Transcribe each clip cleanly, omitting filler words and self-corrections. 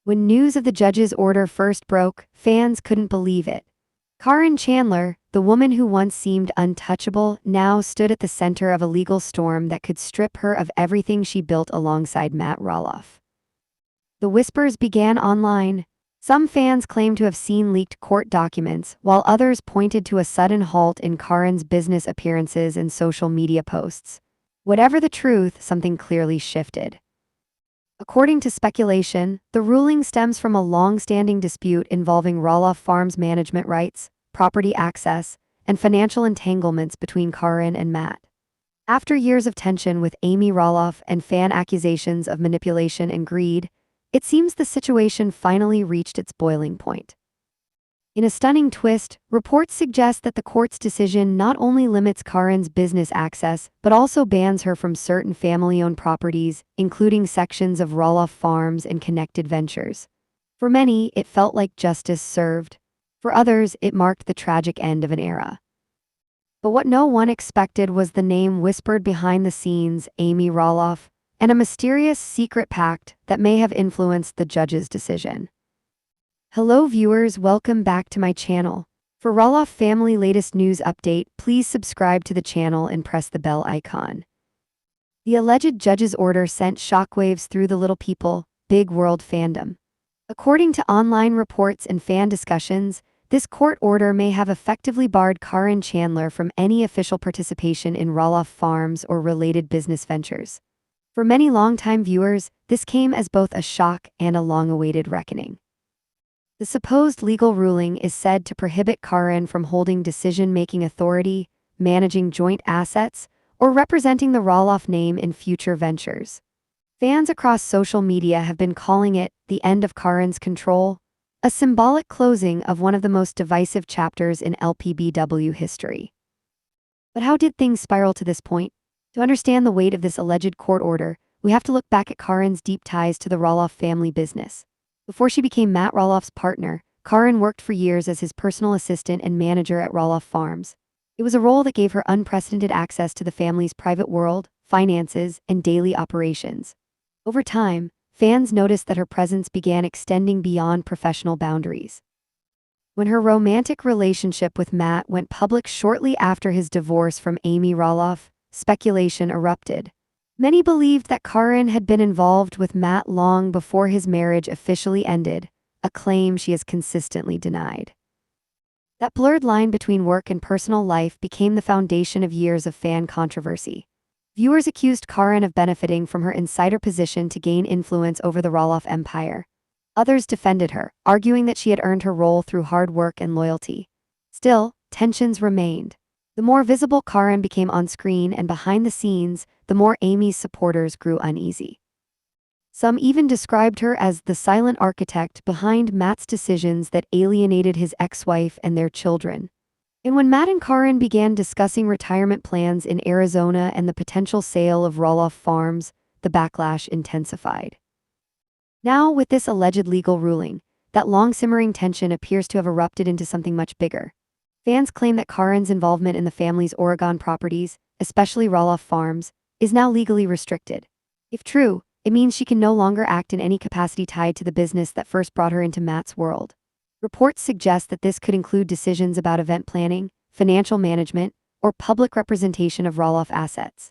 When news of the judge's order first broke, fans couldn't believe it. Caryn Chandler, the woman who once seemed untouchable, now stood at the center of a legal storm that could strip her of everything she built alongside Matt Roloff. The whispers began online. Some fans claimed to have seen leaked court documents, while others pointed to a sudden halt in Caryn's business appearances and social media posts. Whatever the truth, something clearly shifted. According to speculation, the ruling stems from a long-standing dispute involving Roloff Farms' management rights, property access, and financial entanglements between Caryn and Matt. After years of tension with Amy Roloff and fan accusations of manipulation and greed, it seems the situation finally reached its boiling point. In a stunning twist, reports suggest that the court's decision not only limits Caryn's business access, but also bans her from certain family-owned properties, including sections of Roloff Farms and connected ventures. For many, it felt like justice served. For others, it marked the tragic end of an era. But what no one expected was the name whispered behind the scenes, Amy Roloff, and a mysterious secret pact that may have influenced the judge's decision. Hello viewers, welcome back to my channel. For Roloff family latest news update, please subscribe to the channel and press the bell icon. The alleged judge's order sent shockwaves through the Little People, Big World fandom. According to online reports and fan discussions, this court order may have effectively barred Caryn Chandler from any official participation in Roloff Farms or related business ventures. For many longtime viewers, this came as both a shock and a long-awaited reckoning. The supposed legal ruling is said to prohibit Caryn from holding decision-making authority, managing joint assets, or representing the Roloff name in future ventures. Fans across social media have been calling it the end of Caryn's control, a symbolic closing of one of the most divisive chapters in Lpbw history. But how did things spiral to this point? To understand the weight of this alleged court order, we have to look back at Caryn's deep ties to the Roloff family business. Before she became Matt Roloff's partner, Caryn worked for years as his personal assistant and manager at Roloff Farms. It was a role that gave her unprecedented access to the family's private world, finances, and daily operations. Over time, fans noticed that her presence began extending beyond professional boundaries. When her romantic relationship with Matt went public shortly after his divorce from Amy Roloff, speculation erupted. Many believed that Caryn had been involved with Matt long before his marriage officially ended, a claim she has consistently denied. That blurred line between work and personal life became the foundation of years of fan controversy. Viewers accused Caryn of benefiting from her insider position to gain influence over the Roloff empire. Others defended her, arguing that she had earned her role through hard work and loyalty. Still, tensions remained. The more visible Caryn became on screen and behind the scenes, the more Amy's supporters grew uneasy. Some even described her as the silent architect behind Matt's decisions that alienated his ex-wife and their children. And when Matt and Caryn began discussing retirement plans in Arizona and the potential sale of Roloff Farms, the backlash intensified. Now, with this alleged legal ruling, that long-simmering tension appears to have erupted into something much bigger. Fans claim that Caryn's involvement in the family's Oregon properties, especially Roloff Farms, is now legally restricted. If true, it means she can no longer act in any capacity tied to the business that first brought her into Matt's world. Reports suggest that this could include decisions about event planning, financial management, or public representation of Roloff assets.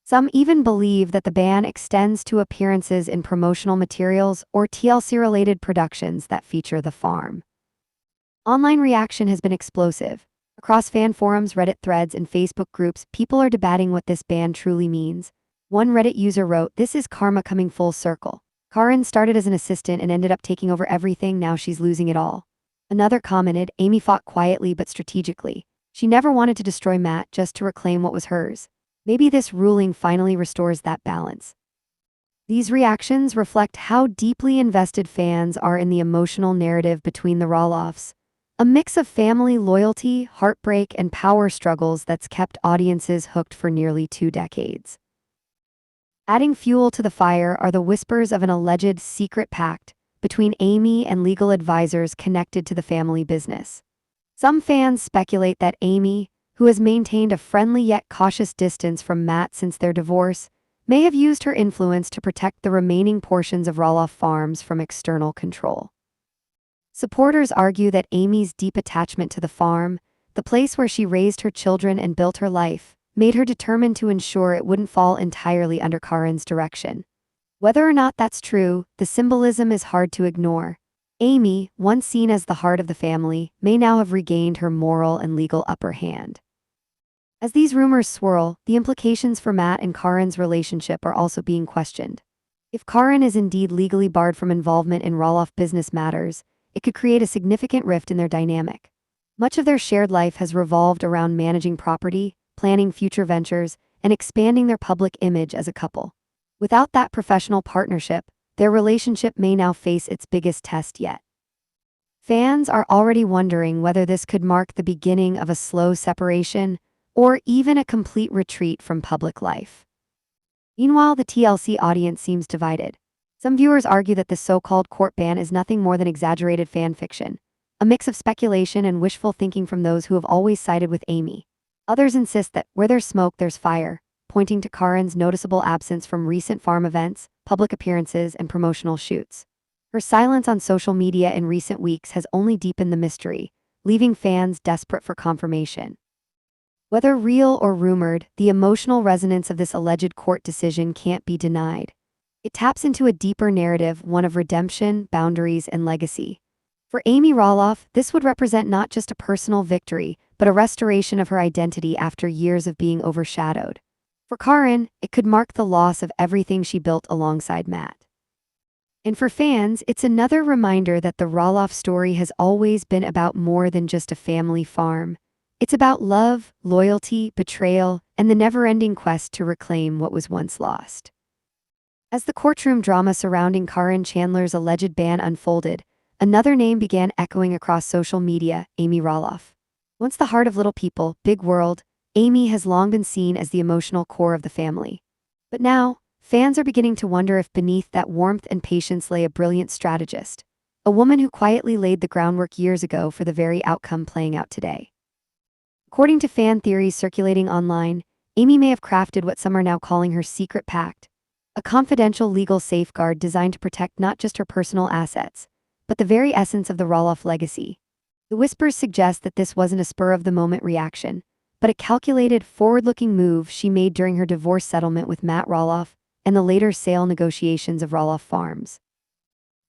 Some even believe that the ban extends to appearances in promotional materials or TLC-related productions that feature the farm. Online reaction has been explosive. Across fan forums, Reddit threads, and Facebook groups, people are debating what this ban truly means. One Reddit user wrote, "This is karma coming full circle. Caryn started as an assistant and ended up taking over everything, now she's losing it all." Another commented, "Amy fought quietly but strategically. She never wanted to destroy Matt, just to reclaim what was hers. Maybe this ruling finally restores that balance." These reactions reflect how deeply invested fans are in the emotional narrative between the Roloffs. A mix of family loyalty, heartbreak, and power struggles that's kept audiences hooked for nearly 2 decades. Adding fuel to the fire are the whispers of an alleged secret pact between Amy and legal advisors connected to the family business. Some fans speculate that Amy, who has maintained a friendly yet cautious distance from Matt since their divorce, may have used her influence to protect the remaining portions of Roloff Farms from external control. Supporters argue that Amy's deep attachment to the farm, the place where she raised her children and built her life, made her determined to ensure it wouldn't fall entirely under Caryn's direction. Whether or not that's true, the symbolism is hard to ignore. Amy, once seen as the heart of the family, may now have regained her moral and legal upper hand. As these rumors swirl, the implications for Matt and Caryn's relationship are also being questioned. If Caryn is indeed legally barred from involvement in Roloff business matters, it could create a significant rift in their dynamic. Much of their shared life has revolved around managing property, planning future ventures, and expanding their public image as a couple. Without that professional partnership, their relationship may now face its biggest test yet. Fans are already wondering whether this could mark the beginning of a slow separation or even a complete retreat from public life. Meanwhile, the TLC audience seems divided. Some viewers argue that this so-called court ban is nothing more than exaggerated fan fiction, a mix of speculation and wishful thinking from those who have always sided with Amy. Others insist that where there's smoke, there's fire, pointing to Caryn's noticeable absence from recent farm events, public appearances, and promotional shoots. Her silence on social media in recent weeks has only deepened the mystery, leaving fans desperate for confirmation. Whether real or rumored, the emotional resonance of this alleged court decision can't be denied. It taps into a deeper narrative, one of redemption, boundaries, and legacy. For Amy Roloff, this would represent not just a personal victory, but a restoration of her identity after years of being overshadowed. For Caryn, it could mark the loss of everything she built alongside Matt. And for fans, it's another reminder that the Roloff story has always been about more than just a family farm. It's about love, loyalty, betrayal, and the never-ending quest to reclaim what was once lost. As the courtroom drama surrounding Caryn Chandler's alleged ban unfolded, another name began echoing across social media: Amy Roloff. Once the heart of little people, big world, Amy has long been seen as the emotional core of the family. But now, fans are beginning to wonder if beneath that warmth and patience lay a brilliant strategist, a woman who quietly laid the groundwork years ago for the very outcome playing out today. According to fan theories circulating online, Amy may have crafted what some are now calling her secret pact, a confidential legal safeguard designed to protect not just her personal assets, but the very essence of the Roloff legacy. The whispers suggest that this wasn't a spur-of-the-moment reaction, but a calculated, forward-looking move she made during her divorce settlement with Matt Roloff and the later sale negotiations of Roloff Farms.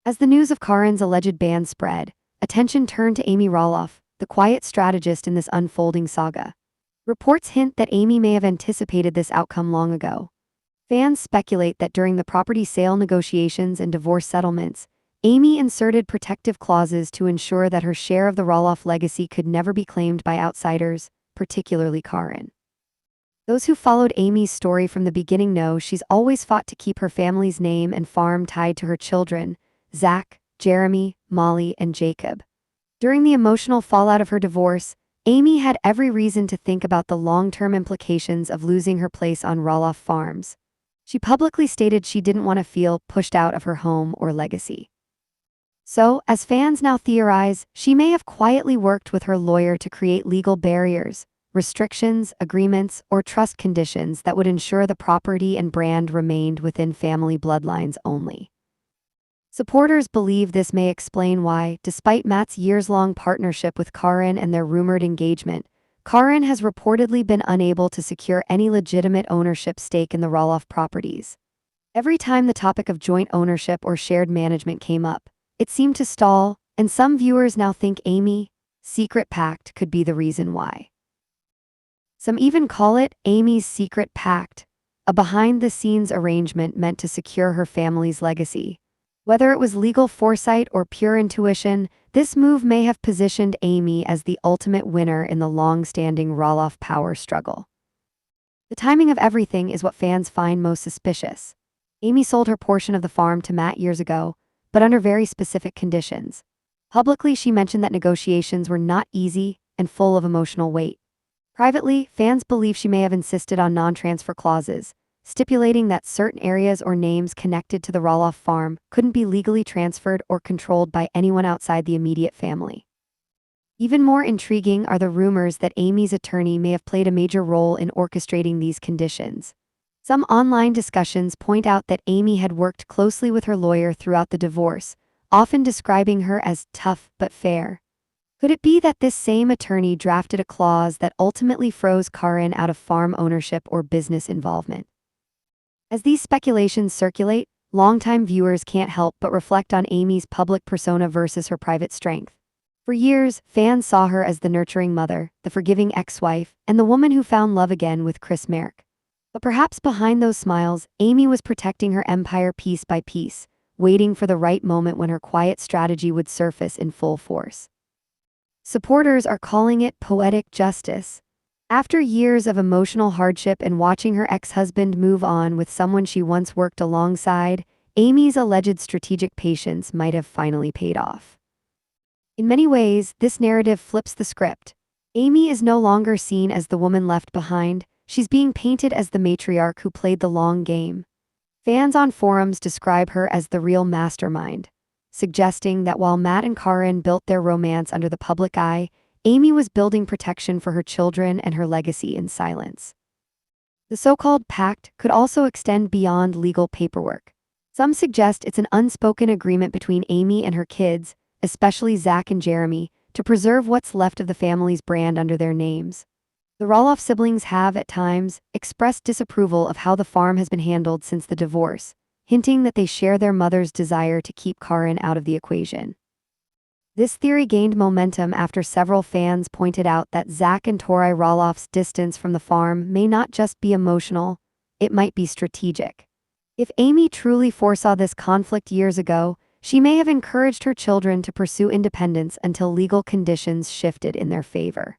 As the news of Caryn's alleged ban spread, attention turned to Amy Roloff, the quiet strategist in this unfolding saga. Reports hint that Amy may have anticipated this outcome long ago. Fans speculate that during the property sale negotiations and divorce settlements, Amy inserted protective clauses to ensure that her share of the Roloff legacy could never be claimed by outsiders, particularly Caryn. Those who followed Amy's story from the beginning know she's always fought to keep her family's name and farm tied to her children, Zach, Jeremy, Molly, and Jacob. During the emotional fallout of her divorce, Amy had every reason to think about the long-term implications of losing her place on Roloff Farms. She publicly stated she didn't want to feel pushed out of her home or legacy. So, as fans now theorize, she may have quietly worked with her lawyer to create legal barriers, restrictions, agreements, or trust conditions that would ensure the property and brand remained within family bloodlines only. Supporters believe this may explain why, despite Matt's years-long partnership with Caryn and their rumored engagement, Caryn has reportedly been unable to secure any legitimate ownership stake in the Roloff properties. Every time the topic of joint ownership or shared management came up, it seemed to stall, and some viewers now think Amy's secret pact could be the reason why. Some even call it Amy's secret pact, a behind-the-scenes arrangement meant to secure her family's legacy. Whether it was legal foresight or pure intuition, this move may have positioned Amy as the ultimate winner in the long-standing Roloff power struggle. The timing of everything is what fans find most suspicious. Amy sold her portion of the farm to Matt years ago, but under very specific conditions. Publicly, she mentioned that negotiations were not easy and full of emotional weight. Privately, fans believe she may have insisted on non-transfer clauses, stipulating that certain areas or names connected to the Roloff farm couldn't be legally transferred or controlled by anyone outside the immediate family. Even more intriguing are the rumors that Amy's attorney may have played a major role in orchestrating these conditions. Some online discussions point out that Amy had worked closely with her lawyer throughout the divorce, often describing her as tough but fair. Could it be that this same attorney drafted a clause that ultimately froze Caryn out of farm ownership or business involvement? As these speculations circulate, longtime viewers can't help but reflect on Amy's public persona versus her private strength. For years, fans saw her as the nurturing mother, the forgiving ex-wife, and the woman who found love again with Chris Merrick. But perhaps behind those smiles, Amy was protecting her empire piece by piece, waiting for the right moment when her quiet strategy would surface in full force. Supporters are calling it poetic justice. After years of emotional hardship and watching her ex-husband move on with someone she once worked alongside, Amy's alleged strategic patience might have finally paid off. In many ways, this narrative flips the script. Amy is no longer seen as the woman left behind, she's being painted as the matriarch who played the long game. Fans on forums describe her as the real mastermind, suggesting that while Matt and Caryn built their romance under the public eye, Amy was building protection for her children and her legacy in silence. The so-called pact could also extend beyond legal paperwork. Some suggest it's an unspoken agreement between Amy and her kids, especially Zach and Jeremy, to preserve what's left of the family's brand under their names. The Roloff siblings have, at times, expressed disapproval of how the farm has been handled since the divorce, hinting that they share their mother's desire to keep Caryn out of the equation. This theory gained momentum after several fans pointed out that Zach and Tori Roloff's distance from the farm may not just be emotional, it might be strategic. If Amy truly foresaw this conflict years ago, she may have encouraged her children to pursue independence until legal conditions shifted in their favor.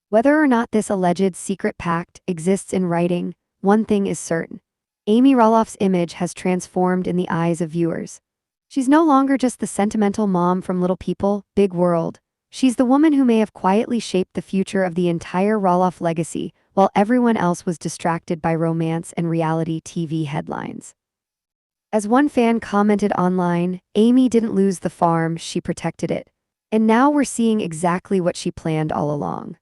Whether or not this alleged secret pact exists in writing, one thing is certain. Amy Roloff's image has transformed in the eyes of viewers. She's no longer just the sentimental mom from Lpbw, she's the woman who may have quietly shaped the future of the entire Roloff legacy, while everyone else was distracted by romance and reality TV headlines. As one fan commented online, Amy didn't lose the farm, she protected it. And now we're seeing exactly what she planned all along.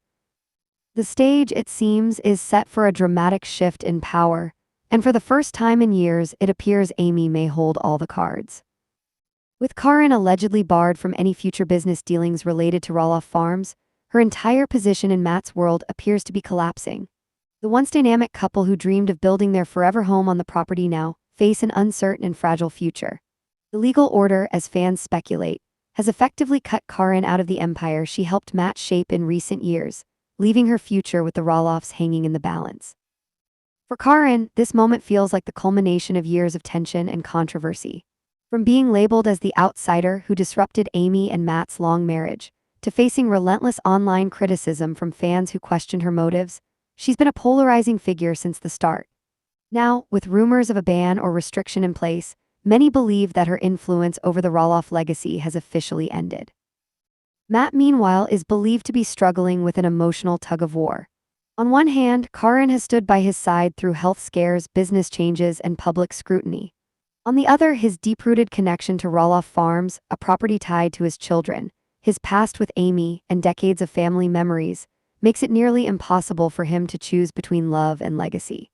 The stage, it seems, is set for a dramatic shift in power, and for the first time in years, it appears Amy may hold all the cards. With Caryn allegedly barred from any future business dealings related to Roloff Farms, her entire position in Matt's world appears to be collapsing. The once dynamic couple who dreamed of building their forever home on the property now face an uncertain and fragile future. The legal order, as fans speculate, has effectively cut Caryn out of the empire she helped Matt shape in recent years, leaving her future with the Roloffs hanging in the balance. For Caryn, this moment feels like the culmination of years of tension and controversy. From being labeled as the outsider who disrupted Amy and Matt's long marriage, to facing relentless online criticism from fans who questioned her motives, she's been a polarizing figure since the start. Now, with rumors of a ban or restriction in place, many believe that her influence over the Roloff legacy has officially ended. Matt, meanwhile, is believed to be struggling with an emotional tug-of-war. On one hand, Caryn has stood by his side through health scares, business changes, and public scrutiny. On the other, his deep-rooted connection to Roloff Farms, a property tied to his children, his past with Amy, and decades of family memories, makes it nearly impossible for him to choose between love and legacy.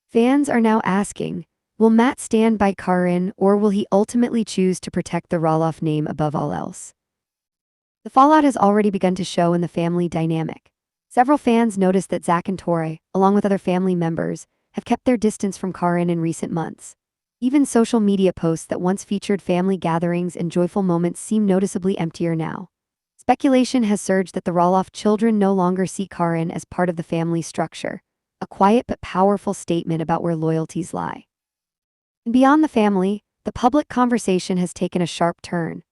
Fans are now asking, will Matt stand by Caryn, or will he ultimately choose to protect the Roloff name above all else? The fallout has already begun to show in the family dynamic. Several fans noticed that Zach and Tori, along with other family members, have kept their distance from Caryn in recent months. Even social media posts that once featured family gatherings and joyful moments seem noticeably emptier now. Speculation has surged that the Roloff children no longer see Caryn as part of the family structure, a quiet but powerful statement about where loyalties lie. And beyond the family, the public conversation has taken a sharp turn.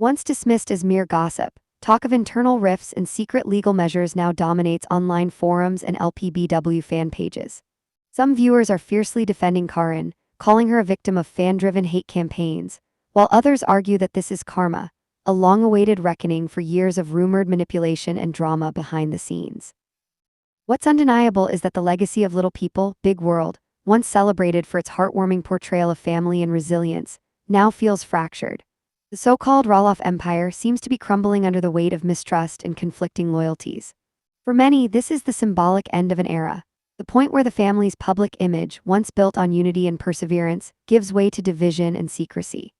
Once dismissed as mere gossip, talk of internal rifts and secret legal measures now dominates online forums and Lpbw fan pages. Some viewers are fiercely defending Caryn, calling her a victim of fan-driven hate campaigns, while others argue that this is karma, a long-awaited reckoning for years of rumored manipulation and drama behind the scenes. What's undeniable is that the legacy of Little People, Big World, once celebrated for its heartwarming portrayal of family and resilience, now feels fractured. The so-called Roloff empire seems to be crumbling under the weight of mistrust and conflicting loyalties. For many, this is the symbolic end of an era, The point where the family's public image, once built on unity and perseverance, gives way to division and secrecy.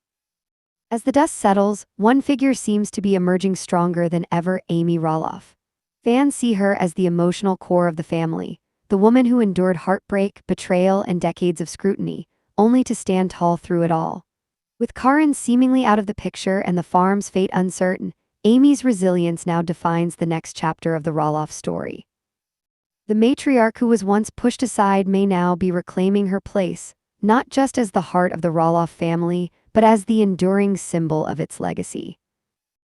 As the dust settles, one figure seems to be emerging stronger than ever: Amy Roloff. Fans see her as the emotional core of the family, the woman who endured heartbreak, betrayal, and decades of scrutiny, only to stand tall through it all. With Caryn seemingly out of the picture and the farm's fate uncertain, Amy's resilience now defines the next chapter of the Roloff story. The matriarch who was once pushed aside may now be reclaiming her place, not just as the heart of the Roloff family, but as the enduring symbol of its legacy.